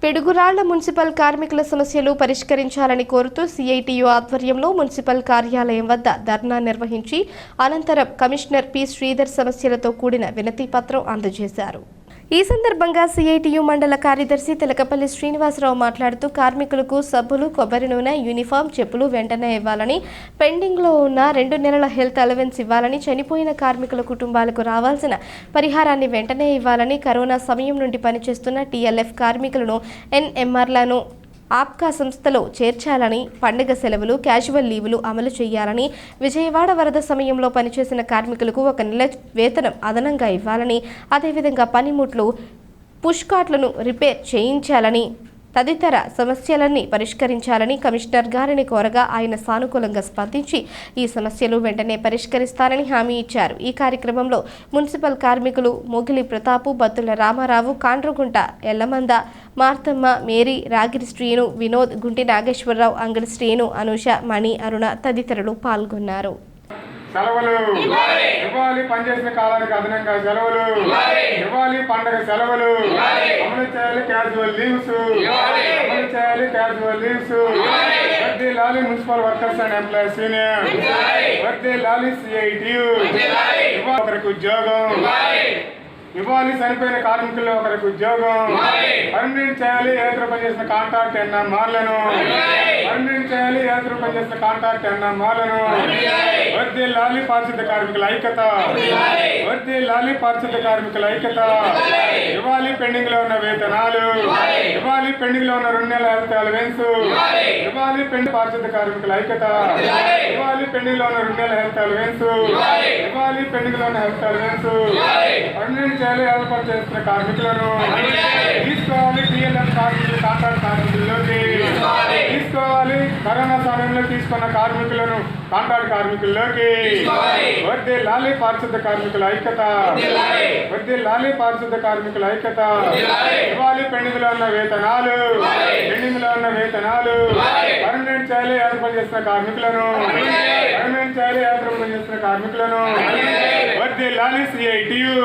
Piduguralla municipal కార్మికుల సమస్యలు పరిష్కరించాలని కోరుతూ సిఐటియు ఆధ్వర్యంలో మున్సిపల్ కార్యాలయం వద్ద ధర్నా నిర్వహించి అనంతరం కమిషనర్ పి శ్రీధర్ సమస్యలతో కూడిన వినతి పత్రం అందజేశారు. ఈ సందర్భంగా సిఐటియు మండల కార్యదర్శి తెలకపల్లి శ్రీనివాసరావు మాట్లాడుతూ కార్మికులకు సబ్బులు, కొబ్బరి నూనె, యూనిఫామ్, చెప్పులు వెంటనే ఇవ్వాలని, పెండింగ్లో ఉన్న 2 నెలల హెల్త్ అలవెన్స్ ఇవ్వాలని, చనిపోయిన కార్మికుల కుటుంబాలకు రావాల్సిన పరిహారాన్ని వెంటనే ఇవ్వాలని, కరోనా సమయం నుండి పనిచేస్తున్న టీఎల్ఎఫ్ కార్మికులను, ఎన్ఎంఆర్లను ఆప్కా సంస్థలో చేర్చాలని, పండుగ సెలవులు, క్యాజువల్ లీవులు అమలు చేయాలని, విజయవాడ వరద సమయంలో పనిచేసిన కార్మికులకు 1 నెల వేతనం అదనంగా ఇవ్వాలని, అదేవిధంగా పనిముట్లు, పుష్కాట్లను రిపేర్ చేయించాలని, తదితర సమస్యలన్నీ పరిష్కరించాలని కమిషనర్ గారిని కోరగా ఆయన సానుకూలంగా స్పందించి ఈ సమస్యలు వెంటనే పరిష్కరిస్తారని హామీ ఇచ్చారు. ఈ కార్యక్రమంలో మున్సిపల్ కార్మికులు మొగిలి ప్రతాపు, బత్తుల రామారావు, కాండ్రగుంట ఎల్లమంద, మార్తమ్మ, మేరీ, రాగిరి శ్రీను, వినోద్, గుంటి నాగేశ్వరరావు, అంగడి శ్రీను, అనూష, మణి, అరుణ తదితరులు పాల్గొన్నారు. సెలవులు ఇవ్వాలి, పనిచేసిన కాలానికి అదనంగా సెలవులు ఇవ్వాలి, పండగ సెలవులు అమలు చేయాలి, క్యాజువల్ లీవ్స్ అమలు చేయాలి, క్యాజువల్ లీవ్స్ వర్ది లాలి municipal workers and employees union, worthy లాలి సిఐటియు, ఒకరికి ఉద్యోగం ఇవ్వాలి, చనిపోయిన కార్మికుల్లో ఒకరికి ఉద్యోగం పర్మనెంట్ చేయాలి, ఏదో పనిచేసిన కాంట్రాక్ట్ ఎన్ఎంఆర్లను పర్మనెంట్ చేయాలి, ఏదో పనిచేసిన కాంట్రాక్ట్ ఎన్ఎంఆర్లను వర్ది లాలి పారిశుద్ధ కార్మికుల ఐక్యత, వర్ది లాలి పారిశుద్ధ కార్మికుల ఐక్యత ఇవ్వాలి, పెండింగ్ లో ఉన్న వేతనాలు ఇవ్వాలి, పెండింగ్ లో ఉన్న 2 నెలల హెల్త్ అలవెన్స్ ఇవ్వాలి, పారిశుద్ధ కార్మికుల ఐక్యత ఇవ్వాలి, పెండింగ్ లో ఉన్న 2 నెలల హెల్త్ అలవెన్స్ ఇవ్వాలి, పెండింగ్ లో ఉన్న హెల్త్ అలవెన్స్ పర్మనెంట్ ఏర్పాటు చేస్తున్న కార్మికులను తీసుకోవాలి, టీఎల్ఎఫ్ కార్మికులు కాంట్రాక్ట్ కార్మికుల్లోకి తీసుకోవాలి, కరోనా సమయంలో తీసుకున్న కార్మికులను కాంట్రాక్ట్ కార్మికుల్లోకి వర్ది లాలి పారిశుద్ధ కార్మికుల ఐక్యత, వర్ది లాలి పారిశుద్ధ కార్మికుల ఐక్యత ఇవ్వాలి, పెండింగ్ లో ఉన్న వేతనాలు పర్మనెంట్ చేయాలి, ఏర్పాటు చేస్తున్న కార్మికులను పర్మనెంట్ చేయాలి, ఏర్పాటు చేస్తున్న కార్మికులను వర్ది లాలి సిఐటియు